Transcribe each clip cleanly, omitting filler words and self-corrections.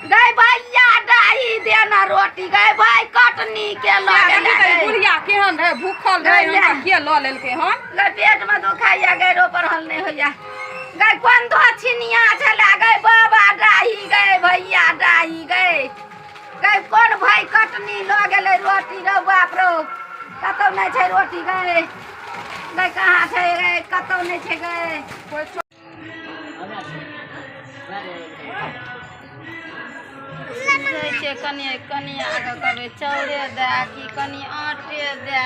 गए भैया डाही देना रोटी गए भाई कटनी के लगे बुढ़िया केहन रहे भूखल रहे हमरा के ल लेलके हन गए पेट में दुखाइया गए रो पर हल नहीं होइया गए कोन दो छिनिया चला गए बाबा डाही गए भैया डाही गए गए कौन भाई कटनी ल गेले रोटी रो बाप रो कतौ नहीं छै रोटी गए गए कहाँ छै गए कतौ नहीं छै गए कोई कनिया के कहबे चाउरे दे कि कनी आटे दे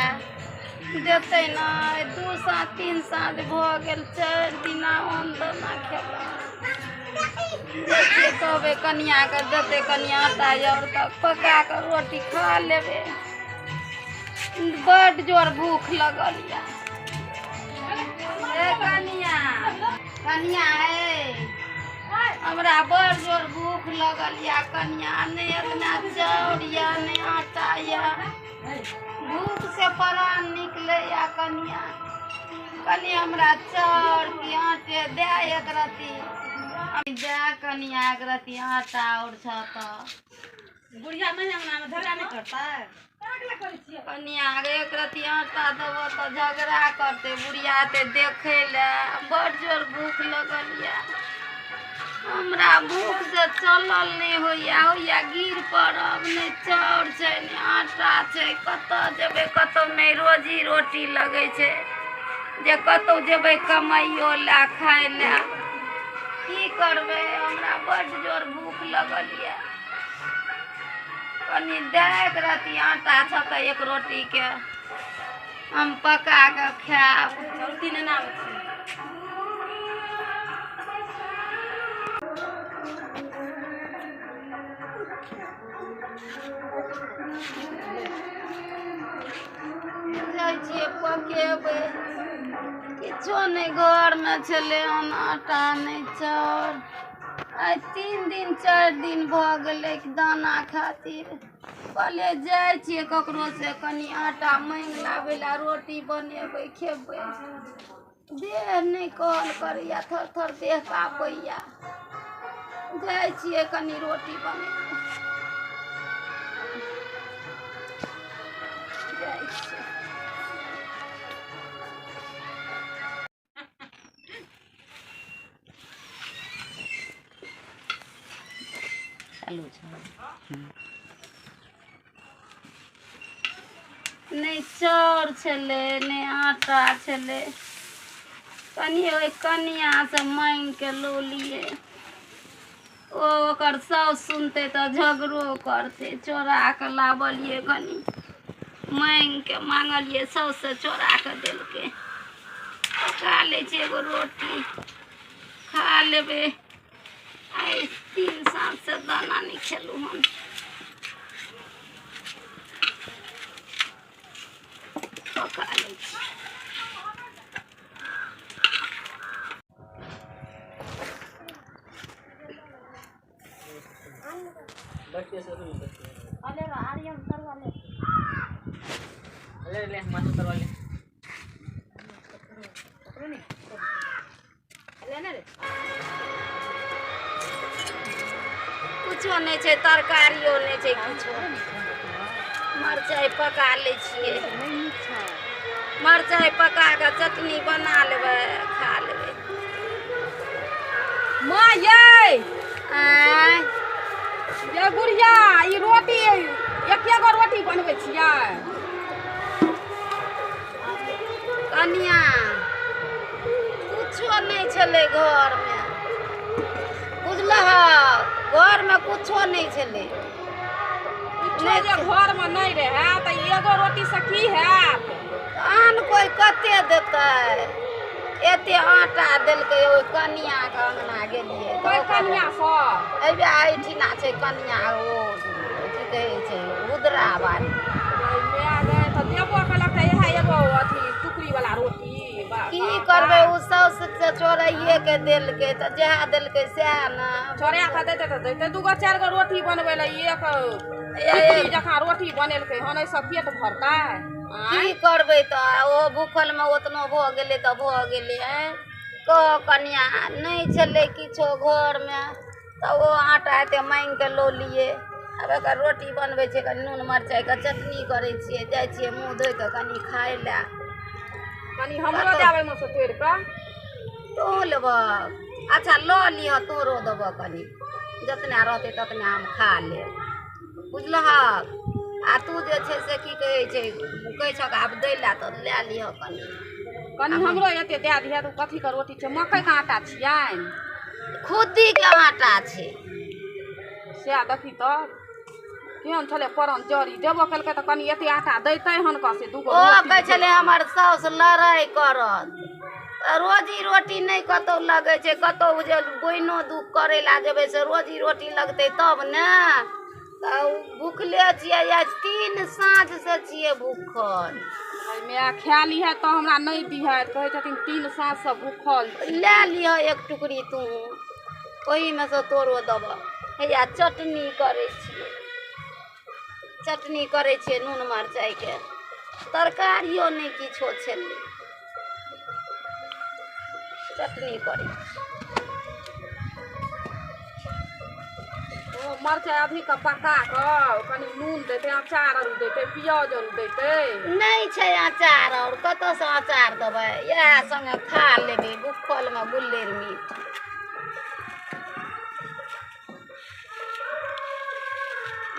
देते ना 2 साँझ 3 साँझ भ गेल 4 दिन अन्न ना खेला कहबे कनिया के देते कनिया आटा और तक पका के रोटी खा लेबे बड़ जोर भूख लगल या कनिया कनिया है हमरा बड़ जोर भूख लगल या कनिया ने इतना चाउर या ने आटा या भूख से प्राण निकले या कनिया कनिया हमरा चाउर की आटे दे एक रती दे कनिया एक रती आटा और छता बुढ़िया महीना में झगड़ा नहीं करता कनिया एक रती आटा देबो तो झगड़ा करते बुढ़िया ते देखे ले बड़ जोर भूख लगल या हमरा भूख से चलल नहीं होइया गिर पड़ब नहीं चाउर छै नहीं आटा छै कतऽ जेबै कतौ नहीं रोजी रोटी लगे छै जे कतौ जेबै कमाइयो ला खाए ला की करबै हमरा बड़ जोर भूख लगल या कनी देख रहती आटा छ त एक रोटी के हम पका के खाएब रोटी ने नाम पकेबे किछो नहीं घर में चले आटा नहीं चाउर आई 3 दिन 4 दिन भ गेले दाना खातिर कहले जाय छिए ककरो से कनी आटा मांग लाबे ला रोटी बनेबे खेबे देह नहीं कहल करैया थर थर देह कापैया जाय छिए कनी रोटी बनेबे जाय छिए नहीं चाउर छले नहीं आटा छले कनिया से मांग के लो लिए ओकर साउस सुनते तो झगड़ो करते चोरा के लावलिए कनी मांग के मांगलिए साउस से चोरा के देलके खा ले एगो रोटी खा लेबे आई 3 साल से दाना नहीं खेलू हम पका ले आर्यन करवा ले मानो करवा ले कुछो नहीं छै तरकारियो नहीं छै कुछो मरचाई पका ले छिए मरचाई पका के चटनी बना लेबे खा लेबे मां ये आय बुढ़िया ई रोटी एकेगो रोटी बनबै छियै कनिया कुछो नहीं छले घर में बुझलह घर में कुछो नहीं छले नहीं जे घर में नहीं रहे त एगो रोटी से की हैत आन कोई कते देते एते आटा देलके ओइ कनिया के अंगना गेलिए कोई कनिया स एबे आइठिना छै कनिया ओ की कहै छै उदरा बारी ले गए त देबो कहलक त इहा एगो अथी टुकड़ी वाला रोटी की करबे उ साउस से चोराइए के देलके त जहा देलके सएह ना छोड़ा के देते त देते 2 4 गो रोटी बनबै ले एक जखा रोटी बनेलकै हन ऐ सब पेट भरता की करबे त ओ भूखल में ओतनो भ गेले त भ गेले कनिया नहीं छले किछो घर में तो वो आटा एते मांगि के लो लिए। अब एकर रोटी बनबै छै, कनि नून मरचाइ के चटनी करै छियै, जाइ छियै मुँह धोइ कऽ कनि खाय लए। कनि हमरो देबै में से तोड़ कऽ। तू लेबह? अच्छा लऽ लिह, तोरो देबह कनि, जतना रहतै ततना हम खा लेब, बुझलहक। आ तू जे छै से की कहै छक आब दै लए तऽ लए लिह कनि। कनि हमरो एते दए दिहे। तू कथी के रोटी छै? मकई के आटा छियनि? खुद्दी के आटा छै। सएह देखी तऽ केहन छलै परन जड़ी। देबो केलकै तऽ कनि एते आटा दैतै हन का से दूगो। ओ कहै छलै हमर साउस लड़ाइ करत, रोजी रोटी नहीं कतौ लगे छै। कतौ जे बोइनो दुख करे ला जेबै से रोजी रोटी लगतै तब ने। भूखले छियै, आज 3 साँझ से छियै भूखल। माय खा लिहे तो हमरा नहीं दिहे। कहै छथिन 3 साँझ से भूखल। ले लिह एक टुकड़ी तू, ओही में से तोरो देबह। हैया चटनी करे छियै, चटनी करे छियै नून मरचाई के। तरकारियो नहीं किछो छलै, चटनी करे। ओ मरचाई अभी का पका कऽ कनि नून देतै, अचार आर देतै, प्याज आर देतै। नहीं छै अचार और कतऽ से अचार देबै? इएह संगे खा लेबै भूखल में गुल्लेर मीठ।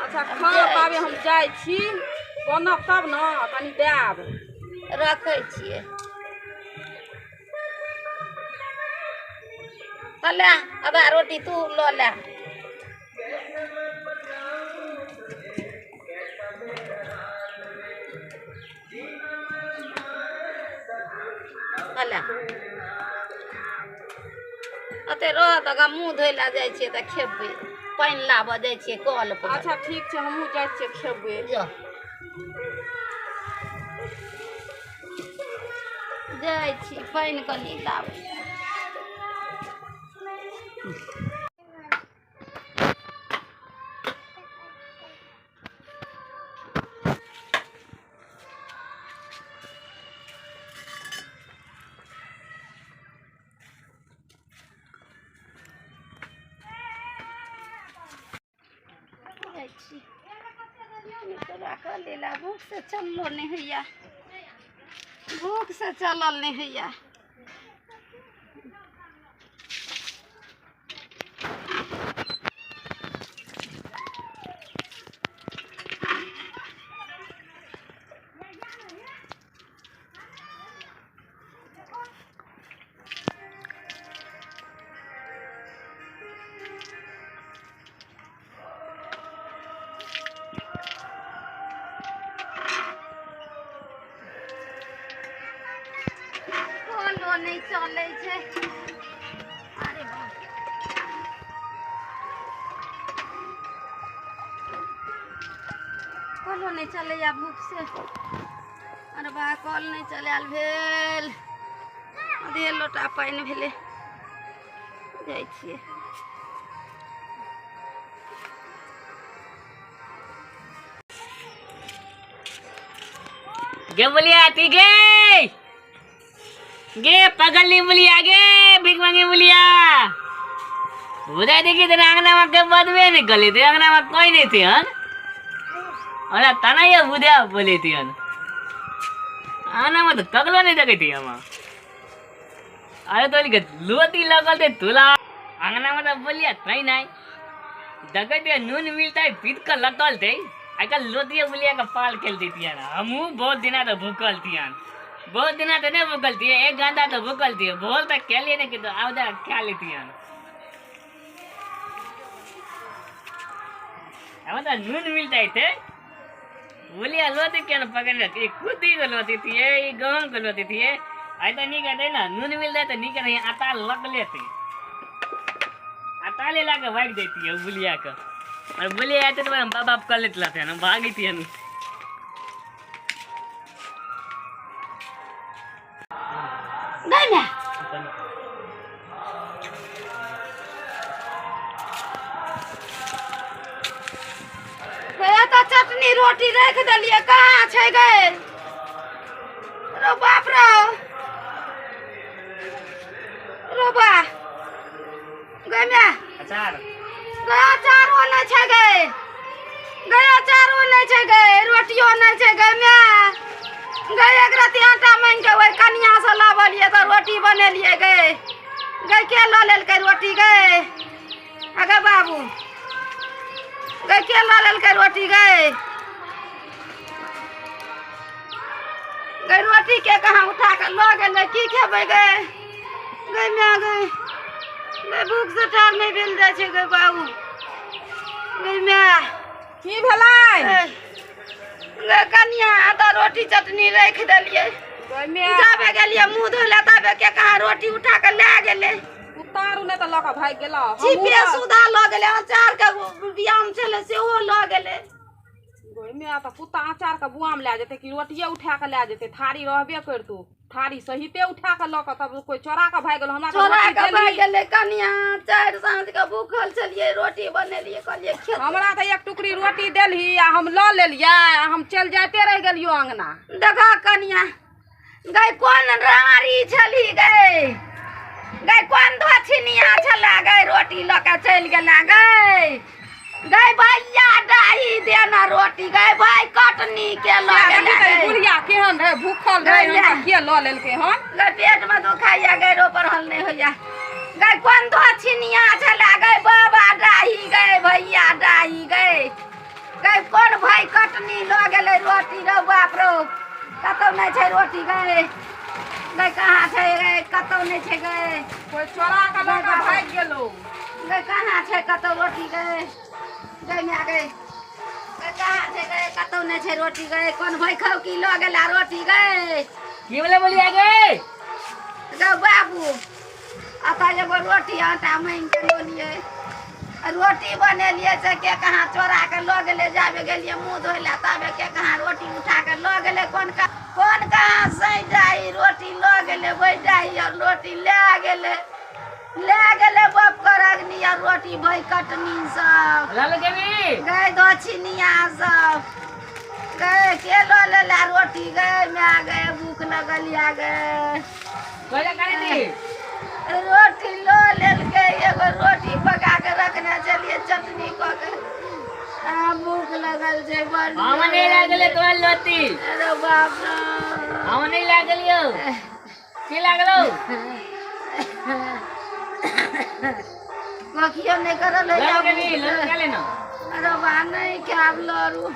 अच्छा खा पाबे हम जाइ छी, बनब तब ने कनि देब। रखै छियै। ले आधा रोटी तू लऽ ले। अते रह तक मुँह धोइ ला जाइ छियै तऽ खेबै, पानि लाबऽ जाइ छियै कल पर। अच्छा ठीक छै, हमहूँ जाइ छियै खेबै। जाइ छी पानि कनि लाबै। भूख से चललो नहीं हैया, भूख से चलल नहीं हैया। नहीं चले छे। अरे बाप, कलो नहीं चले या भूख से। अरे बा कल नहीं चले भेल, आधे लोटा पानी भेले। जाइ छियै। गे बोलिया ती गे पगली बोलिया गे भीख मांगे बोलिया। बुझाई देखी तेरे आंगना में के बदबे निकली थी, आंगना में कोई नहीं थी हन। अरे तना ये बुझा बोली थी हन, आंगना में तो कगलो नहीं देखे थी हम। अरे तो लोती लगल थे तुला, आंगना में तो बोलिया कहीं नहीं देखे थे। नून मिलता है पीत का लगल थे, आजकल लोतिया बोलिया का पाल खेलती थी ना। हम बहुत दिन तो भूखल थी, बहुत दिन तो नहीं भूखल थी, 1 घंटा तो भूखल थी। बोल तक क्या लिए नहीं कि तो आवदा क्या लेती है। अब तो नून मिलता ही थे, बोलिया लोती क्या ना पकड़ रखी, खुद ही को लोती थी, ये गेहूं को लोती थी। ऐसा नहीं कहते ना, नून मिलता है तो नहीं कहते, आटा लग लेते, आटा ले ला के भाग देती है बुलिया का। और बुलिया आते तो हम बाप कर लेते थे ना, भागी थी हम। नहीं ना गया तो चटनी रोटी रख दिलिए, कहाँ छे गए? रो बाप रो, रो बा गया अचार गया चारो नहीं छै गए गया चारो नहीं छै गए रोटियो नहीं छै गए मैं गए एक रति आटा मांग के ओइ कनिया से लावलिए तो रोटी बनेलिए गए गए के ल लेलकै रोटी गए अगे बाबू गए के ल लेलकै रोटी गए गए रोटी के कहाँ उठा के ल गेलै की खेबै गए गए मैं गए गए भूख से ठार नहीं भेल जाइ छै गए बाबू गए मैं की भेलै गए कनिया आधा रोटी चटनी रख देलिए गइमे जाबे गेलिए मुंह धोले तबे के कहाँ रोटी उठा के ले गेले उतारू ने त लक भाग गेला चिपे सुधा ल गेले अचार के बियाम छले सेहो ल गेले गइमे त पुता अचार के बुआम ले जेते कि रोटिये उठा के ले जेते थारी रहबे करतो थारी सहिते उठा के लक तब कोई चोरा के भाग गेल हमरा चोरा के भाग गेले कनिया चार सांझ के भूखल छलिए रोटी बनेलिए कहलिए खेत हमरा त एक टुकड़ी रोटी देलही आ हम ल लेलिए आ हम चल जाते रह गेलियो अंगना देखा कनिया गई कौन रारी छली गई गई कौन धोछनिया छला गई रोटी लके चल गेला गई गई भैया डाही देना रोटी गई भाई कटनी के ल गेला गई बुढ़िया केहन रहे भूखल रहे गइया। हम के ल लेलके हन गई पेट में दुखाइया गई रो पर हल नहीं होया गई कौन धोछनिया छला गई बाबा डाही गई भैया डाही गई गई कौन भाई कटनी ल गेले रोटी रो बाप रो कतौ नहीं छै रोटी गई गई कहाँ छै गई कतौ नहीं छै गई कोई चोरा के लक भाग गेलो गई कहाँ छै कतौ रोटी गई गई मैं गई गई कहाँ छै गई कतौ नहीं छै रोटी गई कौन भाई खाओ की ल गेला रोटी गई की बोले बोलिया गे गई बाबू अता एगो रोटी आटा मांग के लोलिए रोटी बनेलिए से के कहाँ चोरा के ल गेले जाबे गेलिए मुंह धोइला तबे के कहाँ रोटी उठा के ल गेले कौन कहाँ सही जाई रोटी ल गेले वही जाई और रोटी ले गेले बाप करगनी और रोटी भई कटनी सब लाल के भी गए दक्षिणिया सब गए के लो लेला रोटी गए मैं गए भूख लगलिया गए कोई करे दी रोटी लो लेलके एगो रोटी पका के रखने चलिए चटनी क के भूख लगल छै बड़ हम नहीं लागले तो लोती अरे बाप रे हम नहीं लागलियो की लागलो कखियो नहीं करल है लाल के भी लाल के लेना अरे बा नहीं खाब लरू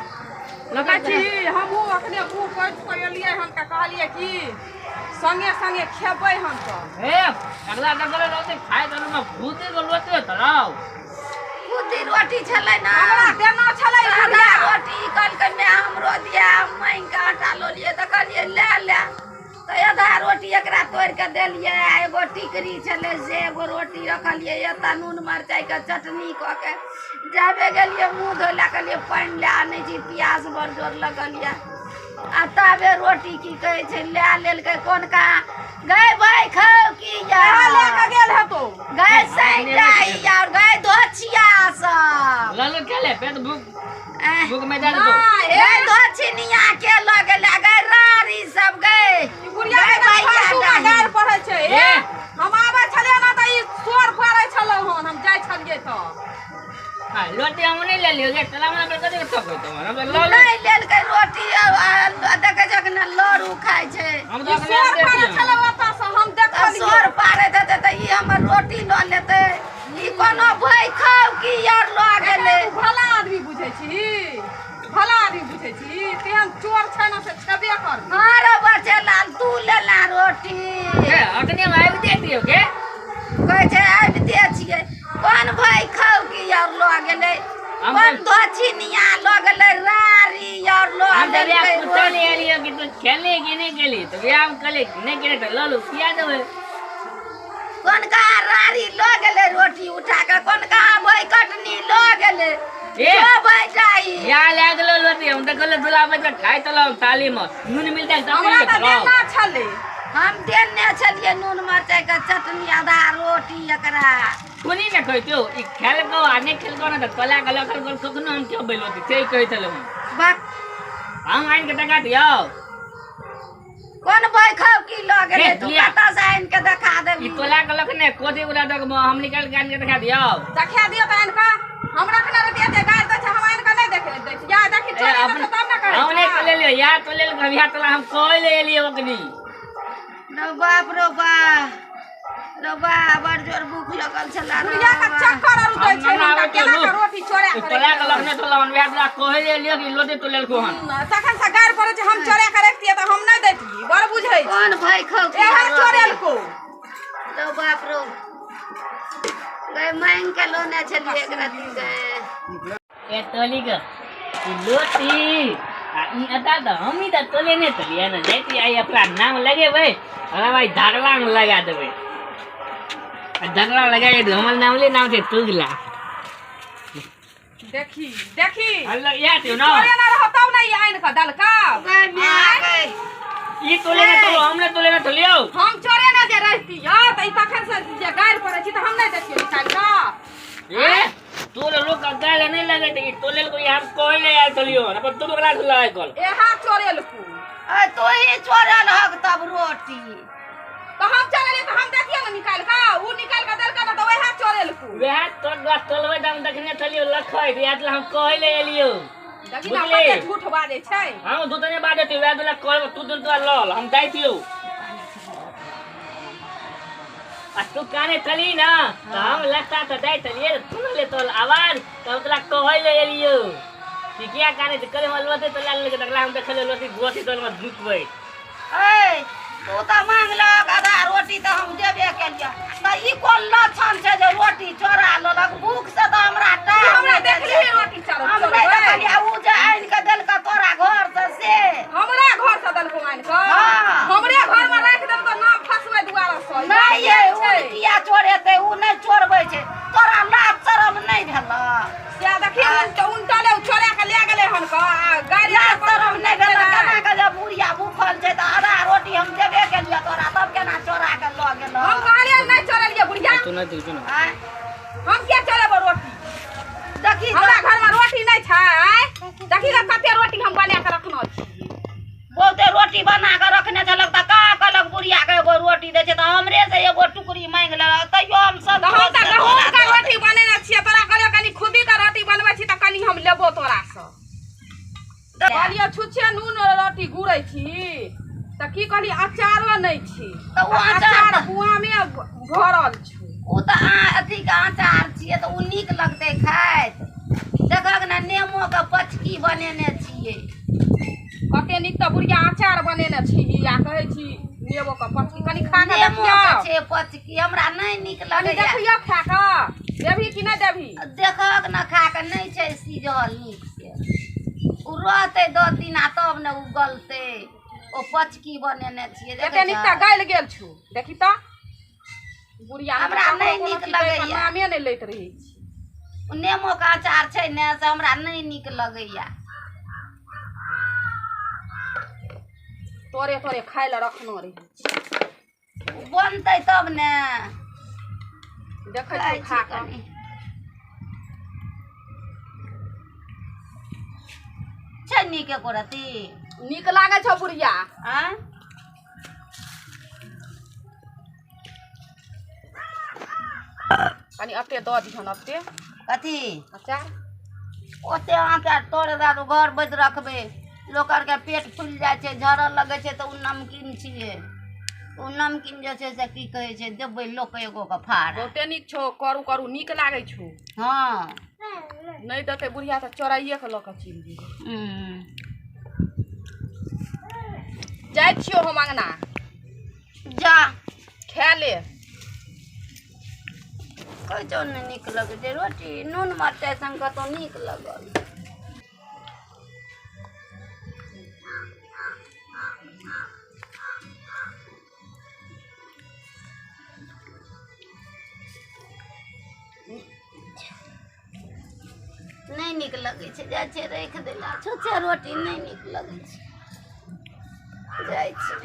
लकाची हमहू अपने मुंह पैठ के एलिए हम के कहलिए कि संगे संगे खेबै हम त ए अगला डगले रोते खाए तो में भूते को लोते तराव बुद्धि रोटी छलै ना हमरा देना छलै आधा बुढ़िया रोटी कल के मैं हमरो दिया मांग के आटा लो लिए त कहलिए ले तो आधा रोटी एकरा तोड़ के देलिए एगो टिकरी छले से एगो रोटी रखलिए एता नून मरचाई के चटनी क के जाबे गेलिए मुंह धोला कहलिए पानी ले आने छी प्याज बड़ जोर लगलिए आ तबे रोटी की कहे छै ले लेलकै कौन कहाँ गए भाई खाओ की कहाँ ले के यार गेल हेतो गए सही जाई यार गए धोछिया सब लाल के ले पेट भूख में डाल दो नहीं ए धोछिनिया के लगे लगे रारी सब गए ई बुढ़िया के फालतू में गार पड़ै छै ए हम आबै छलिए ना त ई सोर पड़ै छलौ हन हम जाय छलिए त हां लोटी हम नहीं ले लियो गे तला में कदे ठक तो हम लाल नहीं लेलकै रोटी देखे जखन लड़ू खाइ छै हम ई तो सोर अपने पड़ै छलौ ओतऽ से हम देखलिए सोर पारे देते त ई हमर रोटी ल लेते ई कोनो भाई खाओ की यार ल गेले भला आदमी बुझै छी भला आदमी बुझै छी तेहन चोर छै ना से छेबे कर अरे बच्चे लाल तू लेला रोटी ए अखने आबि दे दियो के कहै छै आबि दे छियै कोन भाई खाओ की यार ल गेले कोन धोछिनिया ल गेले रारी यार ल हम तो गेले या पूछा नहीं लियो कि तू खेले कि नहीं खेली तो व्यायाम करे नहीं करे तो लालू किया देबे कोन कहाँ रारी ल गेले रोटी उठा के कोन कहाँ भाई कटनी ल गेले ए जो भाई जाई या लागलो लोटी हम तो गले दुला बच्चा खाई तो लाओ ताली में नून मिलता है तब हमरा नहीं त खाओ देना छले हम देने छलिए नून मरचाई के चटनी आधा रोटी एकरा कोनी न कहतो ई खेल को आने खेल को ना तो कला कला कर कखनो हम क्यों बैलोती से कहतलो बक हम आइन के टका दियो कोन भाई खाओ की ल गेले हे, तू लिया। कता से आइन के देखा ई देबी कला कला ने कोथी उड़ा दक हम निकाल के आन के दिखा दियो देखा दियो त इनका हम रखने रहती है गाय तो हम आइन का नहीं देखे दै छी या देखि चोरी तो तब ना करे हमने तो ले लियो या तो ले लियो तोला हम कोई ले लियो ओकनी रो बाप बड़ जोर भूख लगल छला बुढ़िया का चक्कर और उतै छै हमरा केना के रोटी चोरा करे तोला के लगने तोला हम तोला कोई ले लियो कि लोटे तो ले को हन तखन से गाय पड़े छै हम चोरा के रखतिए त हम नहीं दैतिए बड़ बुझै कौन भाई खौ ए हर चोरेल को रो बाप रो गए मांग के लोने छलिए एक राती गए ए तोली के लोटी आ ई अता त हम ही त तोले ने तलिया न जैती आई अपना नाम लगे भाई अरे भाई झगड़ा में लगा देबे झगड़ा लगाए तो हमर नाम ले नाम से तुगला देखी अल्लाह या तो ना चोरे ना रहो तब नहीं आइन का दल का गए में आ गए ई तोले ने तो हमने तोले ने तलियो हम चोरे ना जे रहती ह त ई तखन से जे गाय पड़े छी त हम नहीं देखिए निकाल का ए तोले लोग का गाल नहीं लगे थे तोले को हम कोई ले आए तलियो अपन तुम गला लाए कल ए हा चोरेल को अ तो ही चोरल हक तब रोटी तो हम चोरेले तो हम देखिए ना निकाल का ऊ निकाल का दल का तो वही हा चोरेल को वह तो गस तोलवे दम देखने तलियो लखै दिया त हम कोई ले लियो देखि ना कते झूठ बाजे छै हम दूतने बादे ते वह दुला कोई तू दिन तो लल हम दाइतियो आ तू काने तली ना तो हम लगता तो दाइ तलिए तू ले तो आवाज तो तला कोई ले लियो कि क्या काने त करे हम लोते तो लाल लगे तकला हम देखले लोती गोती तो में दुखबै ए तू तो मांगलक आधा रोटी तो हम देबे केलिया त ई कोन लक्षण छै जे रोटी चोरा लेलक भूख से तो हमरा हमरा देखली रोटी चोरा हम नहीं देखलिया ऊ जे आइन के देलक तोरा घर से हमरा घर से दल को आइन का हमरे घर में राख देब तो नाम फसवे दुआरा से नहीं ये ऊ किया चोरेते ऊ नहीं चोरबै छै तोरा लाज शरम नहीं भेला से देखिए उन टले चोरा के ले गेले हन का गाड़ी लाज शरम नहीं भेला केना के जे बुढ़िया भूखल छै त आधा रोटी हम देबे केलिया तोरा तब केना चोरा के ल गेल हम कहलिए नहीं चोरलिए बुढ़िया तू ना तू ना हम क्या चोरेब रोटी देखी हमरा घर में रोटी नहीं छै देखी ना कते रोटी हम बना के रखनो छी बहुते रोटी बना के रखने छलक त का कहलक बुढ़िया के एगो रोटी दे छै त हमरे से एगो टुकड़ी मांग लेलक तइयो हम सब हम त गहूम का रोटी बनेने छियै तोरा कहलियो कनी खुदी का रोटी बनबै छी त कनी हम लेबो तोरा से कहलियो छुछे नून रोटी गुरै छी त की कहली अचारो नहीं छी त ऊ अचार बुआ में भरल छै ऊ त अथी के अचार छियै त ऊ नीक लगतै खाइत देखक ना नेमो के पचकी बनेने छियै कते नीक त बुढ़िया अचार बनेने छी आ कहै छी नेबो के पचकी कनी खा के नेमो देखियो के छै पचकी हमरा नहीं नीक कनी लगैया देखियो खा के देबही कि नहीं देबही देखक ना खा के नहीं छै सीजल नीक से ऊ रहतै 10 दिन आ तब ने ऊ गलतै ओ पचकी बनेने छियै कते नीक त गल गेल छु देखी त बुढ़िया हमरा नहीं नीक लगैया नामे नहीं लैत रही छी नेमो के अचार छै ने से हमरा नहीं नीक लगैया तोरे तोरे खाय ले रखनो रही बनतै तब ने देखै छी खा के छै नीक एको रती नीक लागे छौ बुढ़िया आँ कनी अते द दिहन अते कथी अचार ओते अहाँके तोड़े दारू घर बैठ रखबै लोक आरके पेट फूल जाइ छै झड़ऽ लगै छै तऽ उ नमकीन छियै उ नमकीन जे छै से की कहै छै देबै लोक एगो के फाड़ बहुते नीक छौ करू करू नीक लागै छौ हाँ नहीं देते बुढ़िया त चोराइए के लऽ के चलि जेबै जाइ छियो हम अंगना जा खा ले कहै छौ नहि नीक लगै छै रोटी नून मरचाइ संग कतौ नीक लगल नहीं नीक लगै छै जाइ छै राखि देला छुच्छे रोटी नहीं नीक लगै छै जाइ छै